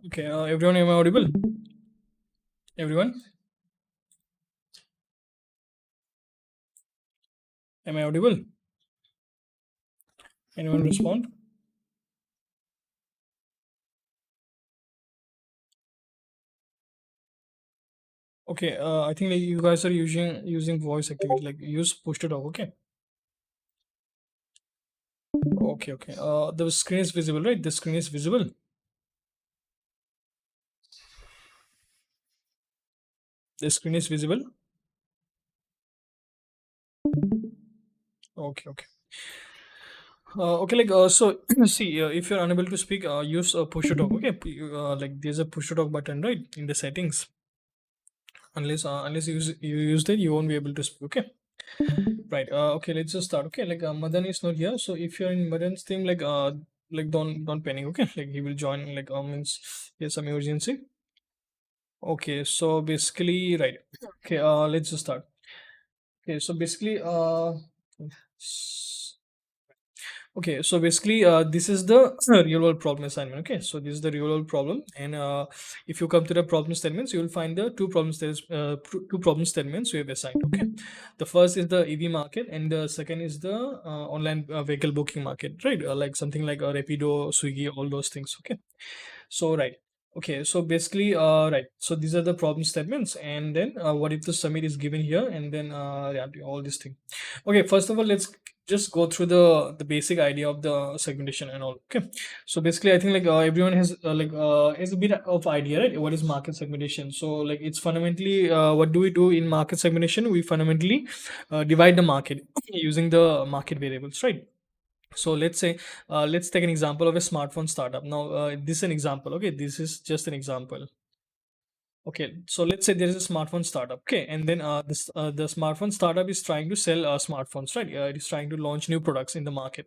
Okay, everyone, am I audible? Everyone, am I audible? Anyone respond? Okay, I think like you guys are using voice activity. Like use push to talk. Okay, okay. The screen is visible, right? The screen is visible. The screen is visible. Okay. Okay, like so. See, if you're unable to speak, use push to talk. Okay, like there's a push to talk button, right, in the settings. Unless you use that, you won't be able to speak. Okay. Right. Okay. Let's just start. Okay. Like Madan is not here, so if you're in Madan's team, like don't panic. Okay. Like he will join. Like means there's some emergency. Okay. So basically, right. Okay. Let's just start. Okay. So basically, okay, so basically, this is the real world problem assignment. Okay, so this is the real world problem, and if you come to the problem statements, you will find the two problem statements we have assigned. Okay, the first is the EV market, and the second is the online vehicle booking market, right? Like something like Rapido, Swiggy, all those things. Okay, so right. Okay, so basically, right. So these are the problem statements, and then what if the summit is given here, and then yeah, all these things. Okay, first of all, let's just go through the basic idea of the segmentation and all. Okay, so basically, I think like everyone has a bit of idea, right? What is market segmentation? So like it's fundamentally what do we do in market segmentation? We fundamentally divide the market using the market variables, right? So let's take an example of a smartphone startup. Now this is an example. Okay, this is just an example. Okay, so let's say there is a smartphone startup. Okay, and then the smartphone startup is trying to sell smartphones, right? It is trying to launch new products in the market.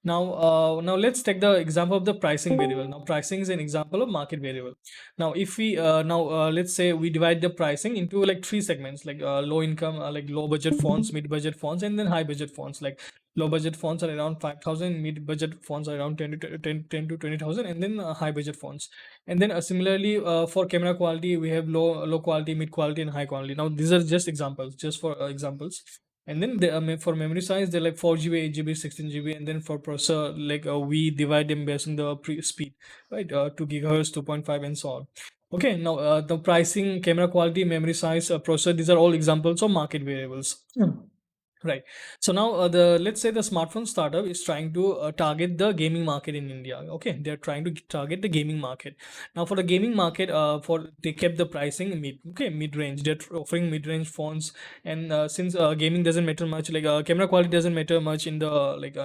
Now let's take the example of the pricing variable. Now, pricing is an example of market variable. Now, if we now let's say we divide the pricing into like three segments, like low income, like low budget phones, mid budget phones, and then high budget phones. Like low budget phones are around 5,000, mid budget phones are around 10 to 20,000, and then high budget phones. And then similarly for camera quality, we have low quality, mid quality, and high quality. Now, these are just examples, just for examples. And then for memory size, they're like 4 GB, 8 GB, 16 GB, and then for processor, like we divide them based on the speed, right? 2 GHz, 2.5, and so on. Okay, now the pricing, camera quality, memory size, processor, these are all examples of market variables. Right. So now let's say the smartphone startup is trying to target the gaming market in India. Okay, they're trying to target the gaming market. Now for the gaming market, for they kept the pricing mid range. They're offering mid range phones, and since gaming doesn't matter much, like camera quality doesn't matter much in the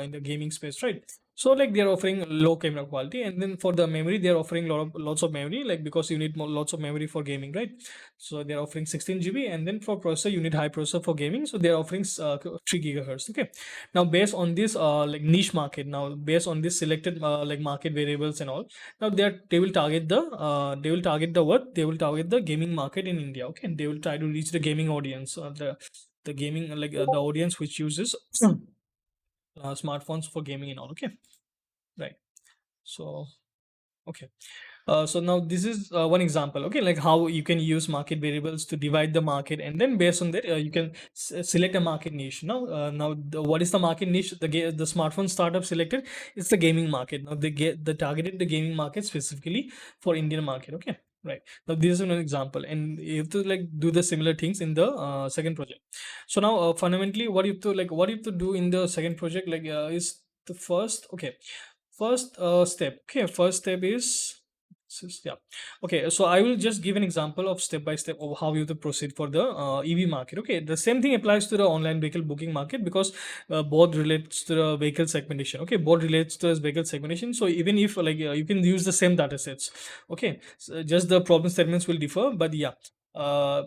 in the gaming space, right? So like they're offering low camera quality, and then for the memory, they're offering lots of memory, like because you need lots of memory for gaming, right? So they're offering 16 GB, and then for processor, you need high processor for gaming. So they're offering 3 GHz. Okay. Now based on this like niche market, now based on this selected like market variables and all, now they will target they will target the gaming market in India. Okay, they will try to reach the gaming audience, the gaming the audience which uses smartphones for gaming and all. Okay, right. So okay. So now this is one example, okay, like how you can use market variables to divide the market, and then based on that, you can select a market niche. What is the market niche the smartphone startup selected? It's the gaming market. Now they targeted the gaming market specifically for Indian market. Okay, right. Now this is an example, and you have to like do the similar things in the second project. So now fundamentally, what you have to do in the second project is the first. Okay, first step. Okay, first step is yeah. Okay, so I will just give an example of step by step of how you to proceed for the EV market. Okay, the same thing applies to the online vehicle booking market, because both relates to the vehicle segmentation. Okay, both relates to the vehicle segmentation. So even if you can use the same data sets. Okay, so just the problem statements will differ, but yeah.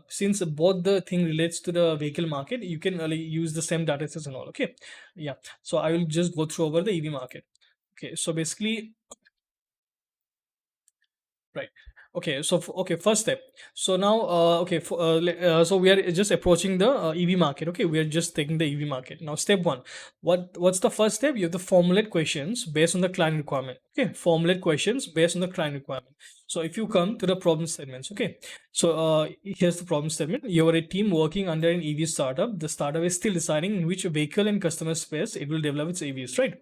Since both the thing relates to the vehicle market, you can use the same data sets and all. Okay, yeah. So I will just go through over the EV market. Okay, so basically, right. Okay, so okay, first step. So now, okay, so we are just approaching the EV market. Okay, we are just taking the EV market. Now, step one. What's the first step? You have to formulate questions based on the client requirement. Okay, formulate questions based on the client requirement. So if you come to the problem statements, okay. So here's the problem statement. You're a team working under an EV startup. The startup is still deciding in which vehicle and customer space it will develop its EVs, right?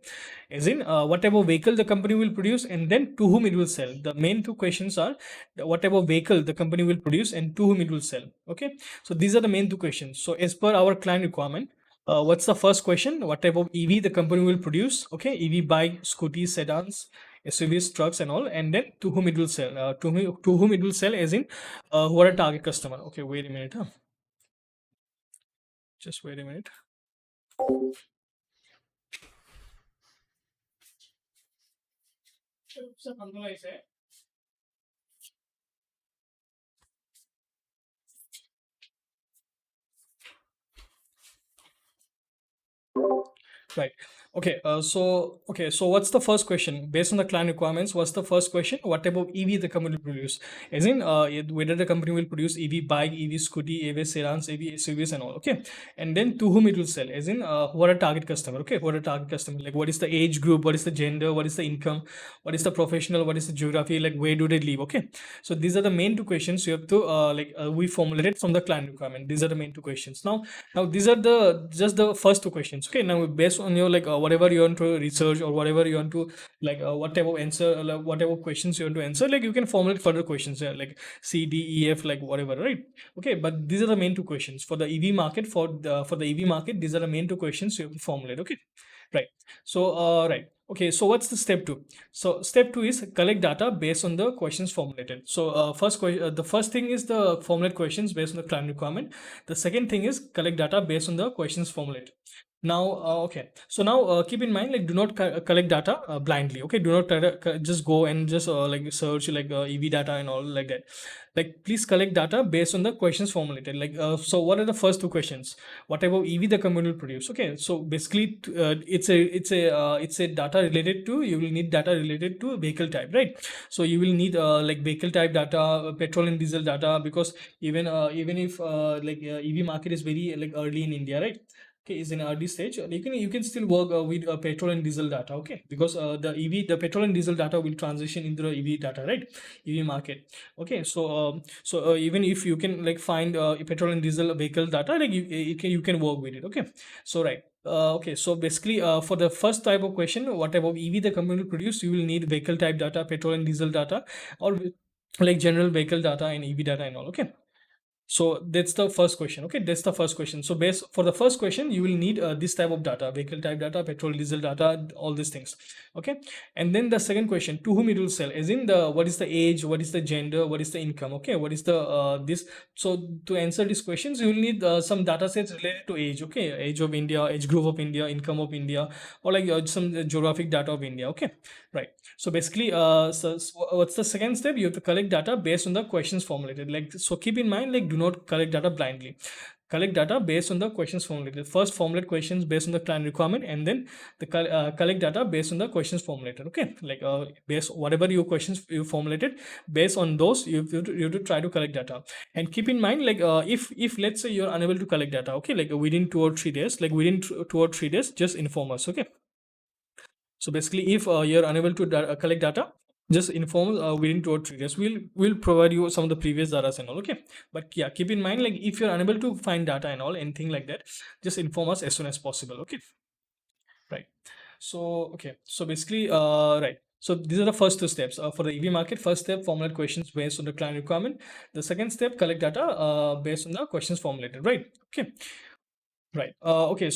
As in, whatever vehicle the company will produce and then to whom it will sell. The main two questions are whatever vehicle the company will produce and to whom it will sell. Okay. So these are the main two questions. So as per our client requirement, what's the first question? What type of EV the company will produce? Okay, EV bike, scooters, sedans, SUVs, trucks, and all, and then to whom it will sell. To whom it will sell, as in who are a target customer. Okay, wait a minute. Huh? Just wait a minute. Right. Okay. So what's the first question based on the client requirements? What's the first question? What type of EV the company will produce? As in, whether the company will produce EV bike, EV scooty, EV sedans, EV SUVs, and all. Okay. And then to whom it will sell? As in, who are a target customer? Okay. Who are a target customer? Like, what is the age group? What is the gender? What is the income? What is the professional? What is the geography? Like, where do they live? Okay. So these are the main two questions you have to we formulated from the client requirement. These are the main two questions. Now these are the just the first two questions. Okay, now based on your whatever you want to research or whatever you want to what type of answer, whatever questions you want to answer, like you can formulate further questions, like C, D, E, F, like whatever, right? Okay, but these are the main two questions for the EV market. For the EV market, these are the main two questions you have to formulate. Okay, right. So right. Okay, so what's the step two? So step two is collect data based on the questions formulated. So the first thing is the formulate questions based on the client requirement. The second thing is collect data based on the questions formulated. Now, okay. So now keep in mind, like, do not collect data blindly. Okay, do not just go and just like search like EV data and all like that. Like, please collect data based on the questions formulated. Like, so what are the first two questions? What type of EV the company will produce? Okay, so basically, it's a data related to, you will need data related to vehicle type, right? So you will need like vehicle type data, petrol and diesel data, because even if EV market is very like early in India, right? Okay, is in early stage, you can still work with petrol and diesel data. Okay, because the petrol and diesel data will transition into the EV data, right? EV market. Okay, so even if you can like find petrol and diesel vehicle data, like you can work with it. Okay, so right. Okay, so basically, for the first type of question, what type of EV the company will produce, you will need vehicle type data, petrol and diesel data, or like general vehicle data and EV data and all. Okay, so that's the first question. Okay, that's the first question. So base for the first question, you will need this type of data: vehicle type data, petrol, diesel data, all these things. Okay, and then the second question: to whom it will sell? As in, the what is the age, what is the gender, what is the income? Okay, what is the this? So to answer these questions, you will need some data sets related to age. Okay, age of India, age group of India, income of India, or like some geographic data of India. Okay, right. So basically, so what's the second step? You have to collect data based on the questions formulated. Like, so keep in mind, like, do not collect data blindly. Collect data based on the questions formulated. First, formulate questions based on the client requirement, and then collect data based on the questions formulated. Okay, like based whatever your questions you formulated, based on those, you have to try to collect data. And keep in mind, like if let's say you're unable to collect data, okay, like within 2 or 3 days, just inform us. Okay, so basically, if you're unable to collect data, just inform within 2 or 3 days. We'll provide you some of the previous data and all. Okay, but yeah, keep in mind, like if you're unable to find data and all, anything like that, just inform us as soon as possible. Okay, right. So okay, so basically, right. So these are the first two steps for the EV market. First step, formulate questions based on the client requirement. The second step, collect data based on the questions formulated. Right. Okay. Right. Okay.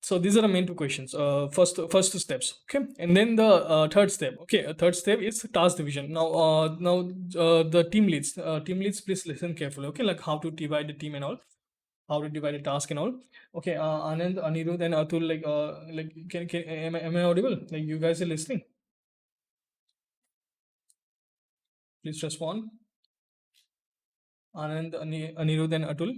So these are the main two questions. First two steps. Okay, and then the third step. Okay, third step is task division. Now the team leads, please listen carefully. Okay, like how to divide the team and all, how to divide the task and all. Okay, Anand, Anirudh, and Atul, like can am I audible? Like, you guys are listening? Please respond. Anand, Anirudh, and Atul.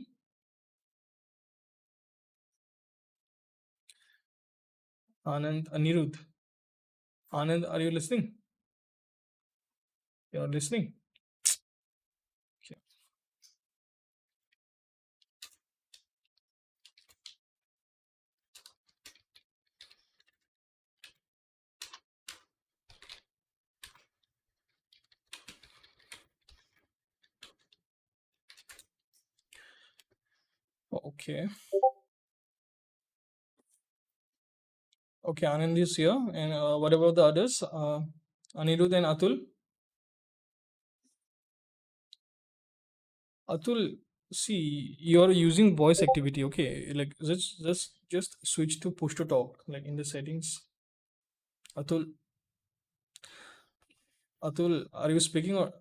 Anand, Anirudh. Anand, are you listening? You're listening. Okay. Okay. Okay, Anand is here. And what about the others? Anirudh and Atul? Atul, see, you're using voice activity. Okay, like just switch to push to talk, like in the settings. Atul, Atul, are you speaking or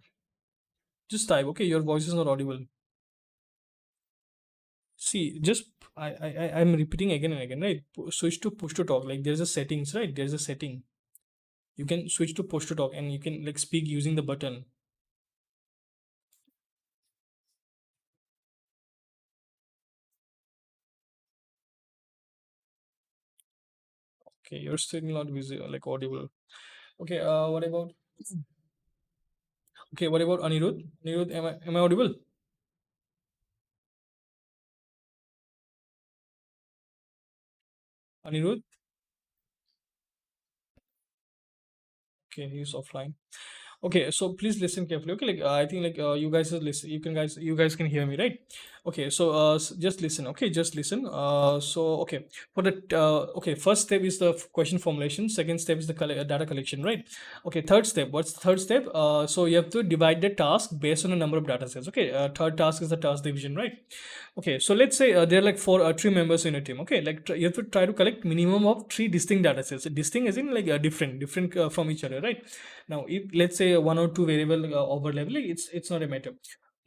just type? Okay, your voice is not audible. See, just I'm repeating again and again, right? Switch to push to talk. Like there's a settings, right? There's a setting. You can switch to push to talk, and you can like speak using the button. Okay, you're still not busy, like audible. Okay, what about? Okay, what about Anirudh? Anirudh, am I audible? Anirudh? Okay, he's offline. Okay, so please listen carefully. Okay, like I think like you guys are listen. You guys can hear me, right? Okay, so just listen. Okay, just listen. So okay, for the okay, first step is the question formulation. Second step is the data collection, right? Okay, third step. What's the third step? So you have to divide the task based on the number of data sets. Okay, third task is the task division, right? Okay, so let's say there are like four three members in a team. Okay, like you have to try to collect minimum of three distinct data sets. Distinct as in like different from each other, right? Now, if let's say one or two variable overlap, like it's not a matter.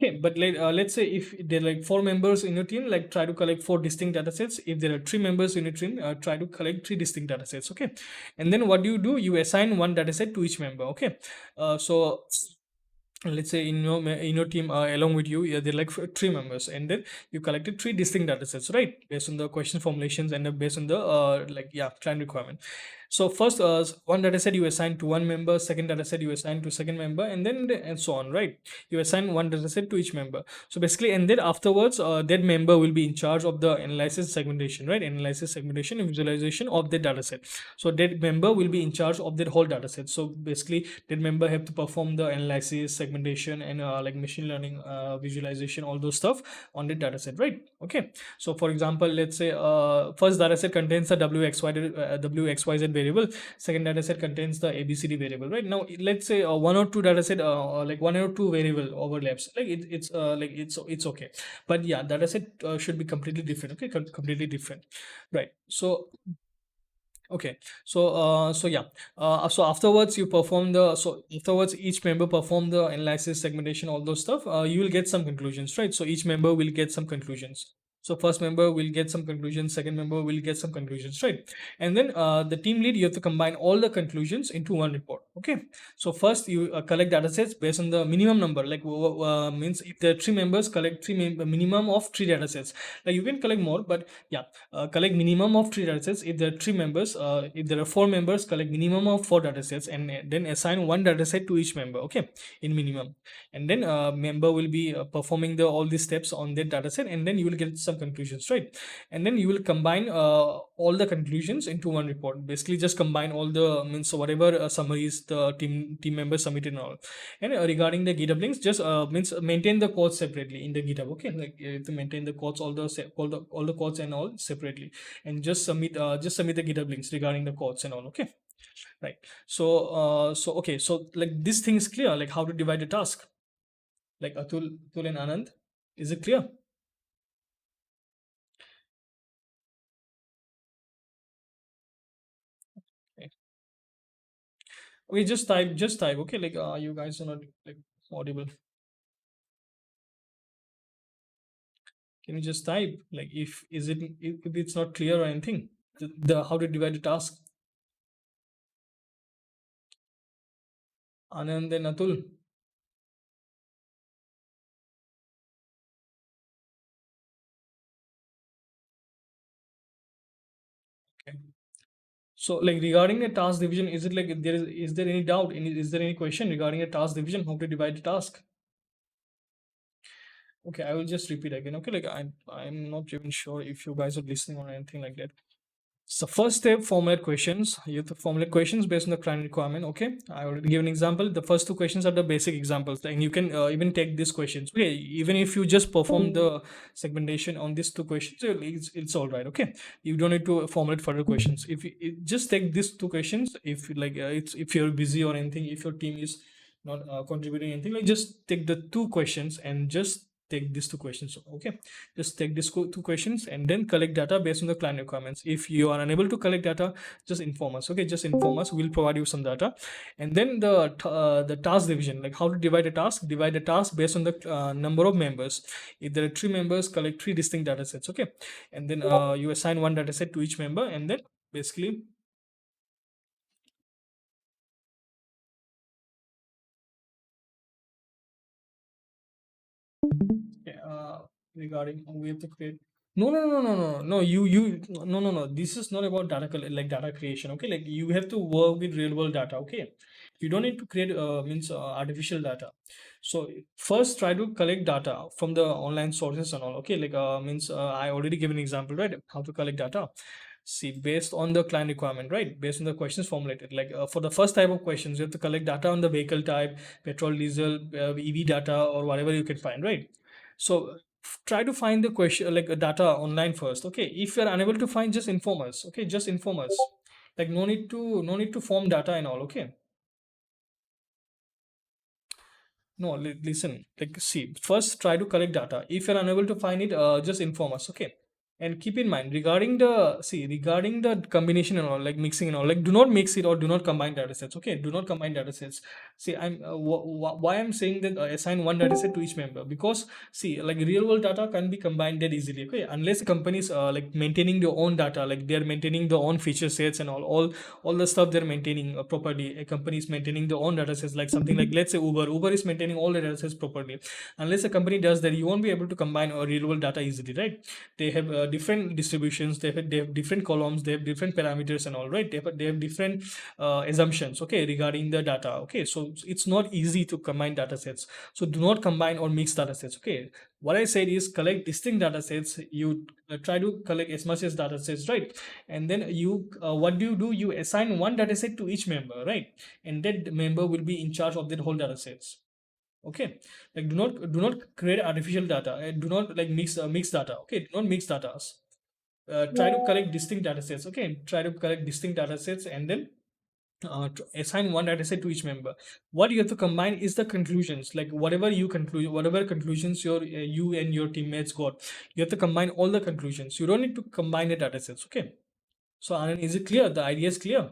Okay, but let's say if there are like four members in your team, like try to collect four distinct data sets. If there are three members in your team, try to collect three distinct data sets. Okay, and then what do? You assign one data set to each member. Okay, so let's say in your team along with you, yeah, there are like three members, and then you collected three distinct data sets, right, based on the question formulations and based on the like yeah client requirement. So first one data set you assign to one member, second data set you assign to second member, and then and so on, right? You assign one data set to each member. So basically, and then afterwards that member will be in charge of the analysis segmentation, right? Analysis segmentation and visualization of the data set. So that member will be in charge of that whole data set. So basically that member have to perform the analysis segmentation and like machine learning visualization, all those stuff on the data set, right? Okay, so for example, let's say first data set contains the wxyz variable, second data set contains the abcd variable, right? Now let's say one or two data set like one or two variable overlaps, like it's okay, but yeah, data set should be completely different. Okay, completely different, right? So okay, so yeah, so afterwards you perform the so afterwards each member perform the analysis, segmentation, all those stuff. You will get some conclusions, right? So each member will get some conclusions. So first member will get some conclusions, second member will get some conclusions, right? And then the team lead, you have to combine all the conclusions into one report. Okay, so first you collect data sets based on the minimum number, like means if there are three members, collect minimum of three data sets. Like you can collect more, but yeah, collect minimum of three datasets. If there are three members, if there are four members, collect minimum of four datasets, and then assign one dataset to each member. Okay, in minimum, and then member will be performing the all these steps on that dataset, and then you will get some conclusions, right? And then you will combine all the conclusions into one report. Basically, just combine all the means whatever summaries the team members submitted and all. And regarding the GitHub links, just means maintain the codes separately in the GitHub. Okay, like you have to maintain the codes, all the codes and all separately, and just submit the GitHub links regarding the codes and all. Okay, right. So okay, so like this thing is clear, like how to divide the task. Like Atul and Anand, is it clear? Okay, okay, just type. Okay, like you guys are not like audible. Can you just type like if it's not clear or anything? The how to divide the task. Anand and Atul. Okay. So, like regarding the task division, is it like is there any doubt? Is there any question regarding a task division? How to divide the task? Okay, I will just repeat again. Okay, like I'm not even sure if you guys are listening or anything like that. So first step, formulate questions. You have to formulate questions based on the client requirement. Okay, I already give an example. The first two questions are the basic examples, and you can even take these questions. Okay, even if you just perform the segmentation on these two questions, it's all right. Okay, you don't need to formulate further questions. If just take these two questions, if like it's if you're busy or anything, if your team is not contributing anything, like just take the two questions and just take these two questions. Okay, just take these two questions and then collect data based on the client requirements. If you are unable to collect data, just inform us. Okay, just inform us, we'll provide you some data. And then the task division, like how to divide a task. Divide a task based on the number of members. If there are three members, collect three distinct data sets. Okay, and then you assign one data set to each member, and then basically regarding we have to create. No, you no, this is not about like data creation. Okay, like you have to work with real world data. Okay, you don't need to create means artificial data. So first try to collect data from the online sources and all. Okay, like means I already given an example, right, how to collect data. See, based on the client requirement, right, based on the questions formulated, like for the first type of questions, you have to collect data on the vehicle type, petrol, diesel, EV data, or whatever you can find, right? So try to find the question like data online first. Okay, if you're unable to find, just inform us. Okay, just inform us. Like no need to form data and all. Okay, no, listen, like see, first try to collect data. If you're unable to find it, just inform us. Okay. And keep in mind regarding the combination and all, like mixing and all, like do not mix it or do not combine data sets. Okay, do not combine data sets. See, why I'm saying that assign one data set to each member, because see, like real world data can be combined that easily. Okay, unless companies like maintaining their own data, like they're maintaining their own feature sets and all the stuff they're maintaining properly. A company is maintaining their own data sets, like something like, let's say, Uber is maintaining all the data sets properly. Unless a company does that, you won't be able to combine real world data easily, right? They have different distributions, they have different columns, they have different parameters and all, right? They have different assumptions, okay, regarding the data. Okay, so it's not easy to combine data sets. So do not combine or mix data sets. Okay, what I said is collect distinct data sets. You try to collect as much as data sets, right? And then you what do, you assign one data set to each member, right? And that member will be in charge of that whole data sets. Okay, like do not create artificial data, do not like mix data. Okay, do not mix data. Try to collect distinct data sets. Okay, try to collect distinct data sets and then assign one data set to each member. What you have to combine is the conclusions, like whatever conclusions you and your teammates got, you have to combine all the conclusions. You don't need to combine the data sets. Okay, so Anand, is it clear? The idea is clear.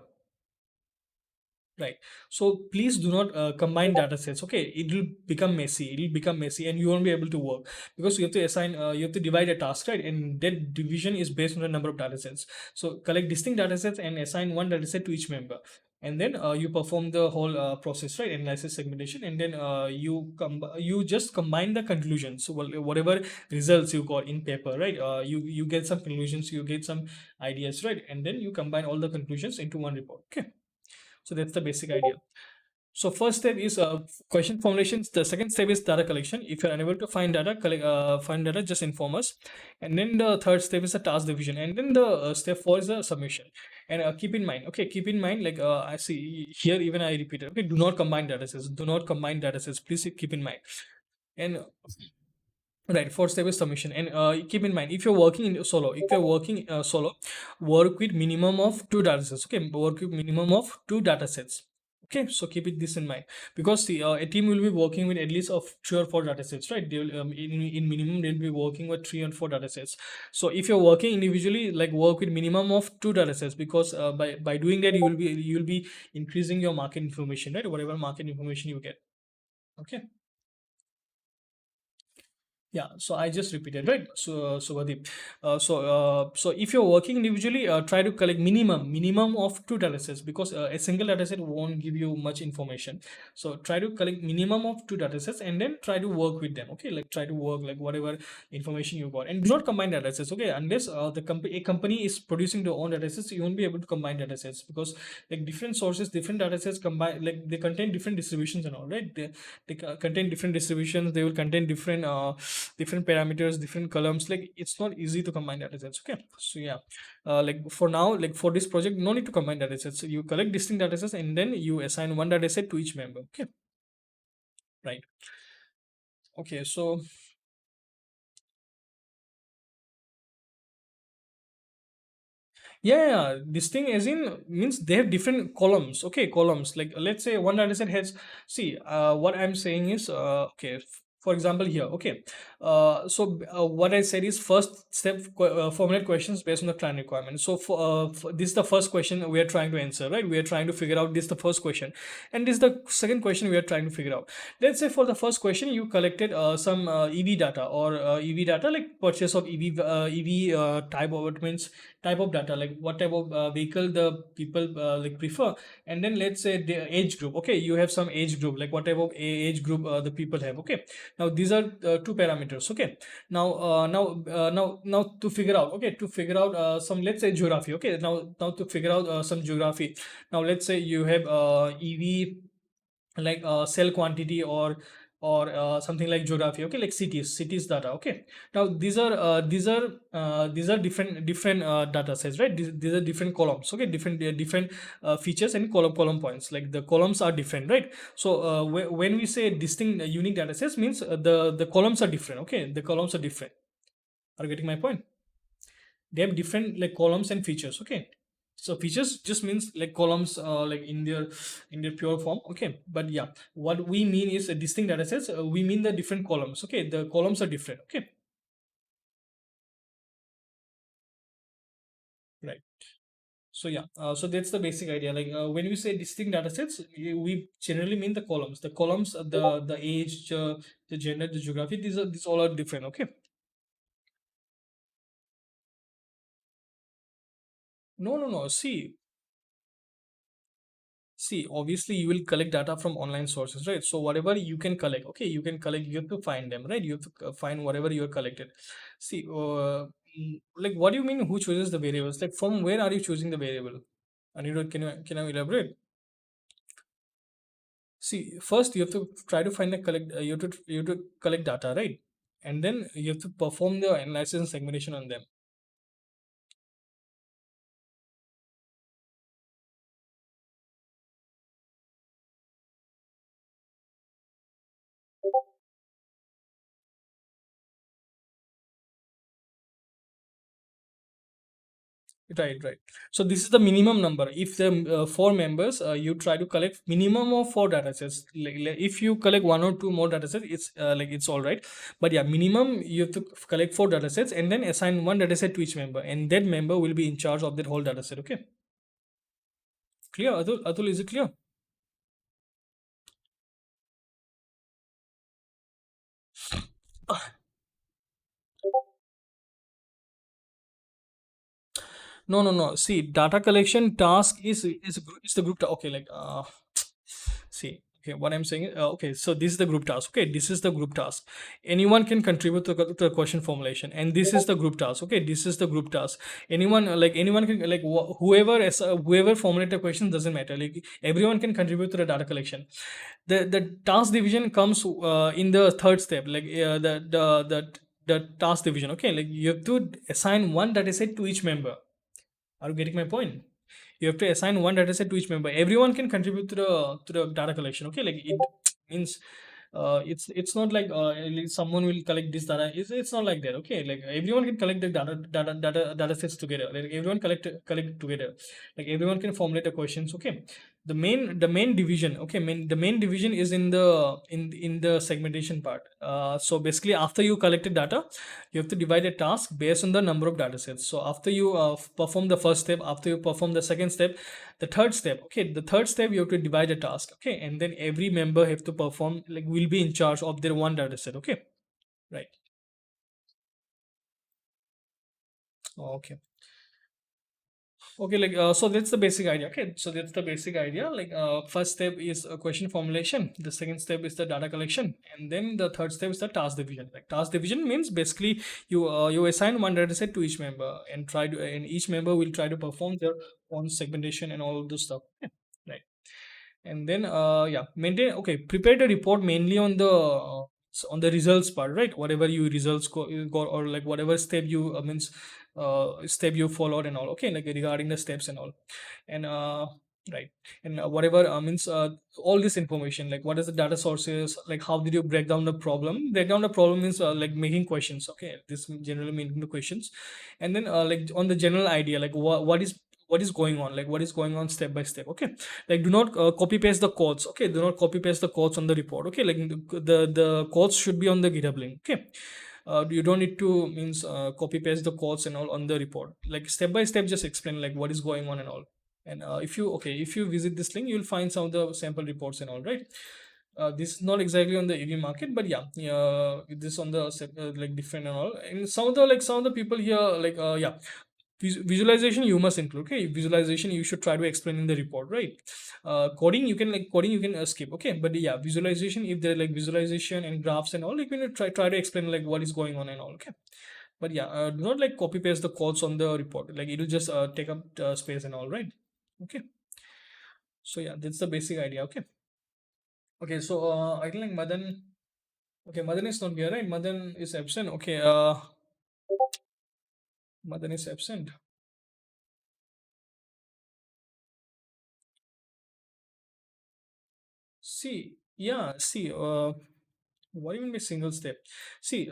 Right. So please do not combine data sets. Okay, it will become messy. It will become messy, and you won't be able to work, because you have to assign, you have to divide a task, right? And that division is based on the number of data sets. So collect distinct data sets and assign one data set to each member, and then you perform the whole process, right? Analysis, segmentation, and then you just combine the conclusions. So whatever results you got in paper, right? You get some conclusions, you get some ideas, right? And then you combine all the conclusions into one report. Okay. So that's the basic idea. So first step is question formulations. The second step is data collection. If you're unable to find data, just inform us. And then the third step is the task division. And then the step four is the submission. And keep in mind, okay, keep in mind, like I see here, even I repeat it. Okay, do not combine data sets. Do not combine data sets. Please keep in mind. And right, fourth step is submission. And keep in mind, if you're working in solo, work with minimum of two data sets. Okay, work with minimum of two data sets. Okay, so keep it this in mind, because the a team will be working with at least of three or four data sets, right? They will in minimum they'll be working with three and four data sets. So if you're working individually, like work with minimum of two data sets, because by doing that you will be increasing your market information, right? Whatever market information you get. Okay. Yeah, so I just repeated, right? So Vadeep, so if you're working individually, try to collect minimum of two data sets, because a single data set won't give you much information. So try to collect minimum of two data sets and then try to work with them. Okay, like try to work like whatever information you got, and do not combine data sets. Okay, unless a company is producing their own data sets, you won't be able to combine data sets, because like different sources, different data sets combine, like they contain different distributions and all, right? They contain different distributions. They will contain different different parameters, different columns. Like it's not easy to combine data sets. Okay, so yeah, like for now, like for this project, no need to combine data sets. So you collect distinct data sets and then you assign one data set to each member. Okay, right. Okay, so yeah, this thing as in means they have different columns. Okay, columns. Like let's say one dataset has. See, what I'm saying is, okay. For example, here, okay. What I said is first step formulate questions based on the client requirement. So for this is the first question we are trying to answer, right? We are trying to figure out this the first question, and this is the second question we are trying to figure out. Let's say for the first question you collected some EV data or EV data like purchase of EV type of it means type of data like what type of vehicle the people like prefer, and then let's say the age group. Okay, you have some age group like what type of age group the people have. Okay, now these are two parameters. Okay, now to figure out, okay, to figure out some, let's say geography. Okay, now to figure out some geography. Now let's say you have EV like cell quantity or something like geography. Okay, like cities data. Okay, now these are different data sets, right? These are different columns. Okay, different features and column points, like the columns are different, right? So when we say distinct unique data sets means the columns are different. Okay, the columns are different. Are you getting my point? They have different like columns and features. Okay, so features just means like columns like in their pure form. Okay, but yeah, what we mean is a distinct data sets. We mean the different columns. Okay, the columns are different. Okay, right. So yeah, so that's the basic idea. Like when we say distinct data sets, we generally mean the columns. The columns, the age, the gender, the geography. These all are different. Okay. No, no, no. See, obviously you will collect data from online sources, right? So whatever you can collect, okay, you can collect, you have to find them, right? You have to find whatever you have collected. See, like what do you mean who chooses the variables? Like from where are you choosing the variable? Anirudh, can you elaborate? See, first you have to try to find the collect, you have to collect data, right? And then you have to perform the analysis and segmentation on them. Right, right. So this is the minimum number. If the four members, you try to collect minimum of four data sets. Like if you collect one or two more data sets, it's like it's all right. But yeah, minimum you have to collect four data sets and then assign one data set to each member, and that member will be in charge of that whole data set. Okay, clear? Atul, is it clear? No, no, no. See, data collection task is the group. Okay, like see. Okay, what I'm saying. Okay, so this is the group task. Okay, this is the group task. Anyone can contribute to the question formulation, and this is the group task. Okay, this is the group task. Anyone can like whoever formulate the question doesn't matter. Like everyone can contribute to the data collection. The task division comes in the third step. Like the task division. Okay, like you have to assign one data set to each member. Are you getting my point? You have to assign one data set to each member. Everyone can contribute to the data collection. Okay, like it means it's not like someone will collect this data. It's not like that. Okay, like everyone can collect the data sets together. Like everyone collect together. Like everyone can formulate the questions. Okay, the main division. Okay, the main division is in the segmentation part. So basically, after you collected data, you have to divide a task based on the number of data sets. So after you perform the first step, after you perform the second step, the third step you have to divide a task. Okay, and then every member have to perform, like will be in charge of their one data set. Okay, right. Okay. Okay, like so that's the basic idea. Okay, so that's the basic idea. Like first step is a question formulation. The second step is the data collection, and then the third step is the task division. Like task division means basically you assign one data set to each member and each member will try to perform their own segmentation and all of this stuff. Yeah, right. And then yeah, maintain. Okay, prepare the report mainly on the So on the results part, right? Whatever you results go, or like whatever step you means step you followed and all. Okay, like regarding the steps and all, and right, and whatever means all this information, like what is the data sources, like how did you break down the problem. Break down the problem means like making questions. Okay, this generally making the questions, and then like on the general idea, like what is going on, like what is going on step by step. Okay, like do not copy paste the codes. Okay, do not copy paste the codes on the report. Okay, like the codes should be on the GitHub link. Okay, you don't need to means copy paste the codes and all on the report. Like step by step just explain like what is going on and all. And if you okay, if you visit this link, you'll find some of the sample reports and all, right? This is not exactly on the EV market, but yeah, this on the like different and all. And some of the like some of the people here like yeah, visualization you must include. Okay, visualization you should try to explain in the report, right? Coding you can, like coding you can skip. Okay, but yeah, visualization, if they're like visualization and graphs and all, you can try to explain like what is going on and all. Okay, but yeah, do not like copy paste the codes on the report, like it'll just take up space and all, right? Okay, so yeah, that's the basic idea. Okay, okay, so I think like Madan, okay, Madan is not here, right? Madan is absent. Okay, Madan is absent. See, yeah, see, what do you mean by single step? See,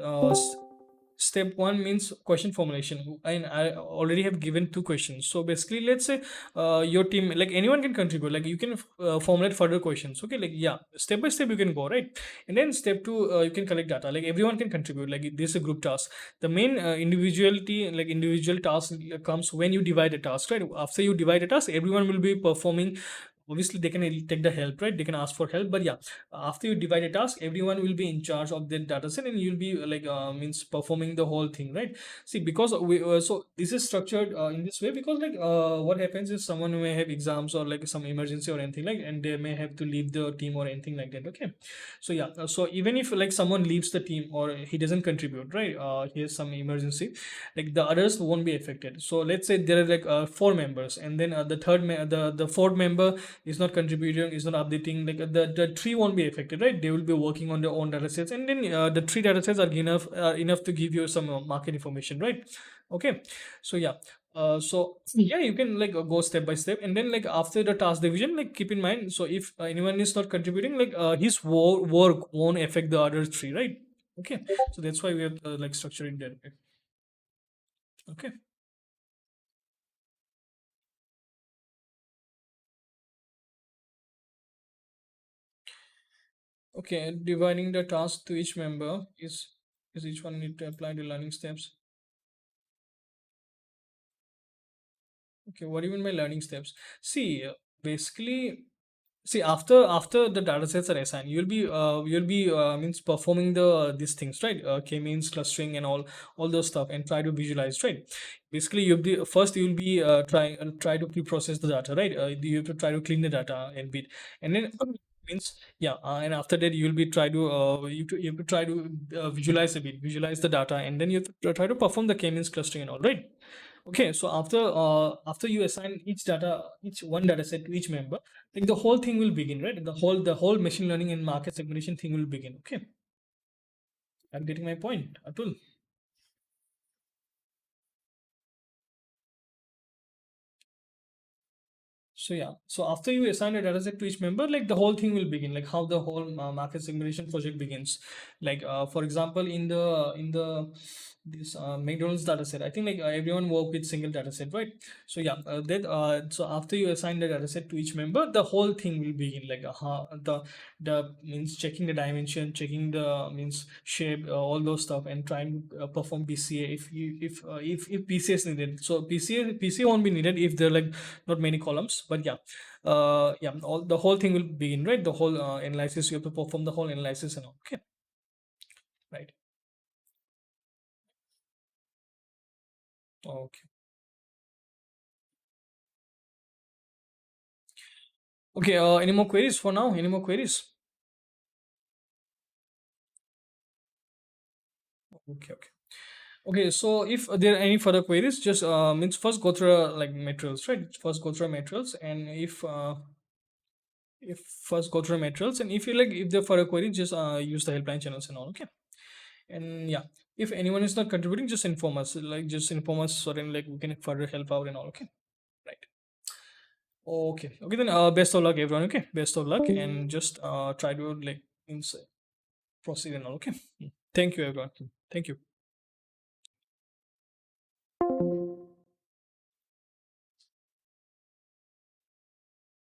step one means question formulation, and I already have given two questions. So basically, let's say your team, like anyone can contribute. Like you can formulate further questions. Okay, like yeah, step by step you can go, right. And then step two, you can collect data. Like everyone can contribute. Like this is a group task. The main individuality, like individual task, comes when you divide a task, right? After you divide a task, everyone will be performing. Obviously they can take the help, right? They can ask for help, but yeah, after you divide a task, everyone will be in charge of the data set, and you'll be like means performing the whole thing, right? See, because we so this is structured in this way, because like what happens is someone may have exams or like some emergency or anything like, and they may have to leave the team or anything like that. Okay, so yeah, so even if like someone leaves the team or he doesn't contribute, right, he has some emergency, like the others won't be affected. So let's say there are like four members, and then the fourth member is not contributing, is not updating, like the tree won't be affected, right? They will be working on their own data sets, and then the three data sets are enough to give you some market information, right? Okay, so yeah, so yeah, you can like go step by step, and then like after the task division, like keep in mind, so if anyone is not contributing, like his work won't affect the other three, right? Okay, so that's why we have like structure it that way. Okay, okay, dividing the task to each member is each one need to apply the learning steps. Okay, what do you mean by learning steps? See, basically, see, after the data sets are assigned, you'll be means performing the these things, right? K-means, clustering, and all those stuff, and try to visualize, right? Basically, you'll be try to pre-process the data, right? You have to try to clean the data and bit, and then means yeah, and after that you'll be try to you have to try to visualize a bit, visualize the data, and then you have to try to perform the K-means clustering and all, right? Okay, so after you assign each one data set to each member, like the whole thing will begin, right? The whole machine learning and market segmentation thing will begin. Okay, I'm getting my point, Atul. So yeah, so after you assign a data set to each member, like the whole thing will begin, like how the whole market segmentation project begins. Like for example, in the this McDonald's data set, I think like everyone work with single data set, right? So yeah, that so after you assign the data set to each member, the whole thing will begin. Like the means checking the dimension, checking the means shape, all those stuff, and trying to perform PCA if PCA is needed. So PCA won't be needed if they're like not many columns, but yeah, yeah, all the whole thing will begin, right? The whole analysis, you have to perform the whole analysis and all. Okay, right. Okay, okay, any more queries for now? Any more queries? Okay, okay, okay, so if there are any further queries, just means first go through like materials, right? First go through materials, and if If first go through the materials, and if you like, if they're for a query, just use the helpline channels and all. Okay. And yeah, if anyone is not contributing, just inform us, like just inform us, so then like we can further help out and all. Okay. Right. Okay. Okay, then best of luck everyone. Okay, best of luck, and just try to like proceed and all. Okay. Thank you everyone. Thank you.